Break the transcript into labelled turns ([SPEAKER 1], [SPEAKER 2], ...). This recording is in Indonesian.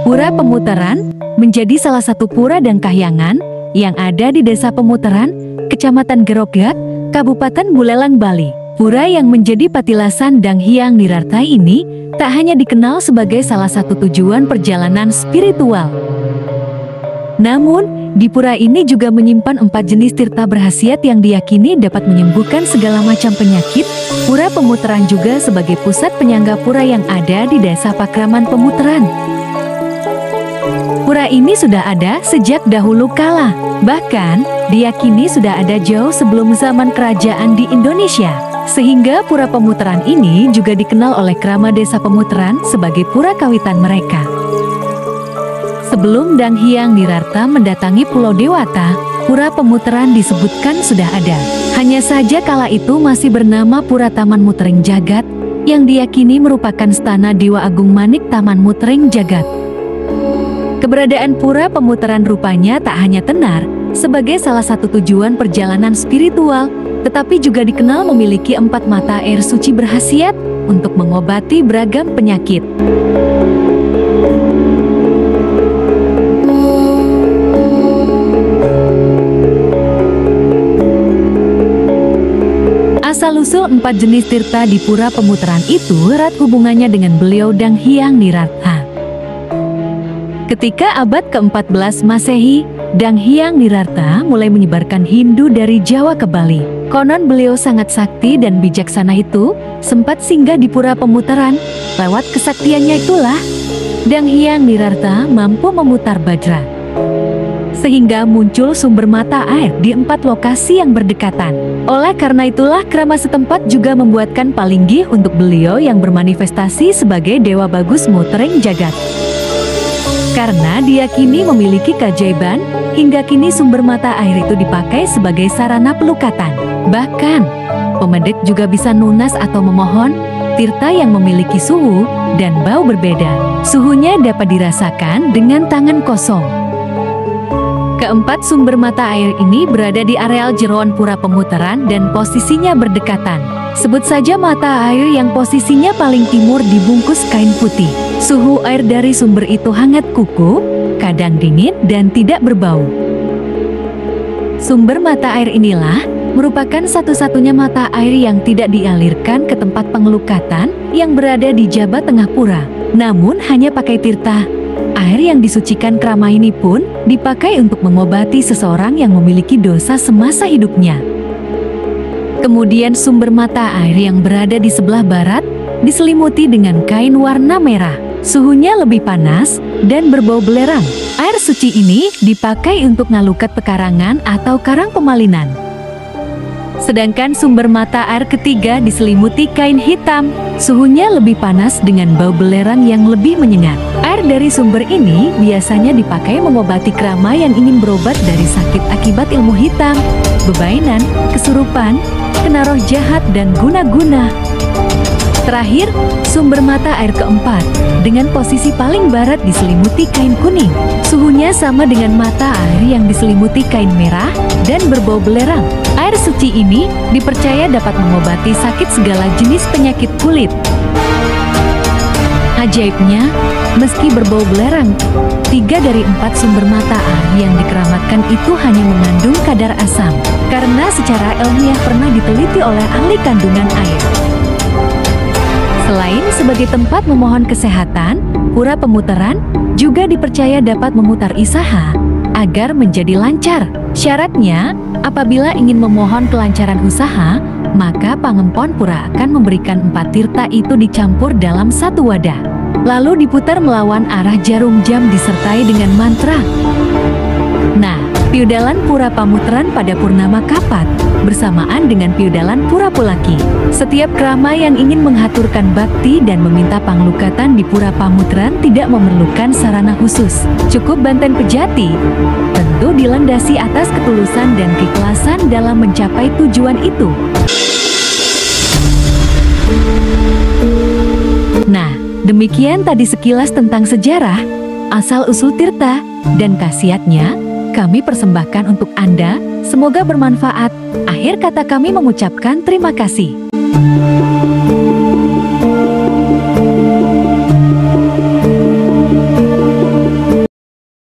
[SPEAKER 1] Pura Pemutaran menjadi salah satu pura dan kahyangan yang ada di Desa Pemutaran, Kecamatan Gerogak, Kabupaten Buleleng, Bali. Pura yang menjadi patilasan Dang Hyang Nirartha ini tak hanya dikenal sebagai salah satu tujuan perjalanan spiritual. Namun, di pura ini juga menyimpan 4 jenis tirta berkhasiat yang diyakini dapat menyembuhkan segala macam penyakit. Pura Pemutaran juga sebagai pusat penyangga pura yang ada di Desa Pakraman Pemutaran. Pura ini sudah ada sejak dahulu kala, bahkan diyakini sudah ada jauh sebelum zaman kerajaan di Indonesia. Sehingga Pura Pemutaran ini juga dikenal oleh Krama Desa Pemutaran sebagai pura kawitan mereka. Sebelum Dang Hyang Nirartha mendatangi Pulau Dewata, Pura Pemutaran disebutkan sudah ada. Hanya saja kala itu masih bernama Pura Taman Mutering Jagat, yang diyakini merupakan stana Dewa Agung Manik Taman Mutering Jagat. Keberadaan Pura Pemutaran rupanya tak hanya tenar sebagai salah satu tujuan perjalanan spiritual, tetapi juga dikenal memiliki 4 mata air suci berkhasiat untuk mengobati beragam penyakit. Asal-usul 4 jenis tirta di Pura Pemutaran itu erat hubungannya dengan beliau Dang Hyang Nirartha. Ketika abad ke-14 Masehi, Dang Hyang Nirartha mulai menyebarkan Hindu dari Jawa ke Bali. Konon beliau sangat sakti dan bijaksana itu sempat singgah di Pura Pemutaran. Lewat kesaktiannya itulah Dang Hyang Nirartha mampu memutar Bajra, sehingga muncul sumber mata air di 4 lokasi yang berdekatan. Oleh karena itulah krama setempat juga membuatkan palinggih untuk beliau yang bermanifestasi sebagai Dewa Bagus Mutering Jagat. Karena diyakini memiliki keajaiban, hingga kini sumber mata air itu dipakai sebagai sarana pelukatan. Bahkan, pemedek juga bisa nunas atau memohon tirta yang memiliki suhu dan bau berbeda. Suhunya dapat dirasakan dengan tangan kosong. Keempat sumber mata air ini berada di areal jeroan Pura Pemutaran dan posisinya berdekatan. Sebut saja mata air yang posisinya paling timur dibungkus kain putih. Suhu air dari sumber itu hangat kuku, kadang dingin dan tidak berbau. Sumber mata air inilah merupakan satu-satunya mata air yang tidak dialirkan ke tempat pengelukatan yang berada di Jaba Tengah Pura. Namun hanya pakai tirta. Air yang disucikan krama ini pun dipakai untuk mengobati seseorang yang memiliki dosa semasa hidupnya. Kemudian sumber mata air yang berada di sebelah barat diselimuti dengan kain warna merah. Suhunya lebih panas dan berbau belerang. Air suci ini dipakai untuk ngalukat pekarangan atau karang pemalinan. Sedangkan sumber mata air ketiga diselimuti kain hitam. Suhunya lebih panas dengan bau belerang yang lebih menyengat. Air dari sumber ini biasanya dipakai mengobati krama yang ingin berobat dari sakit akibat ilmu hitam, bebainan, kesurupan, kena roh jahat, dan guna-guna. Terakhir, sumber mata air keempat dengan posisi paling barat diselimuti kain kuning. Suhunya sama dengan mata air yang diselimuti kain merah dan berbau belerang. Air suci ini dipercaya dapat mengobati sakit segala jenis penyakit kulit. Ajaibnya, meski berbau belerang, 3 dari 4 sumber mata air yang dikeramatkan itu hanya mengandung kadar asam. Karena secara ilmiah pernah diteliti oleh ahli kandungan air. Selain sebagai tempat memohon kesehatan, Pura Pemutaran juga dipercaya dapat memutar isaha agar menjadi lancar. Syaratnya, apabila ingin memohon kelancaran usaha, maka pangempon pura akan memberikan 4 tirta itu dicampur dalam satu wadah, lalu diputar melawan arah jarum jam disertai dengan mantra. Nah, piudalan Pura Pemutaran pada Purnama Kapat bersamaan dengan piudalan Pura Pulaki. Setiap krama yang ingin menghaturkan bakti dan meminta panglukatan di Pura Pemutaran tidak memerlukan sarana khusus. Cukup banten pejati. Tentu dilandasi atas ketulusan dan keikhlasan dalam mencapai tujuan itu. Nah, demikian tadi sekilas tentang sejarah, asal-usul tirta, dan khasiatnya kami persembahkan untuk Anda. Semoga bermanfaat. Akhir kata kami mengucapkan terima kasih.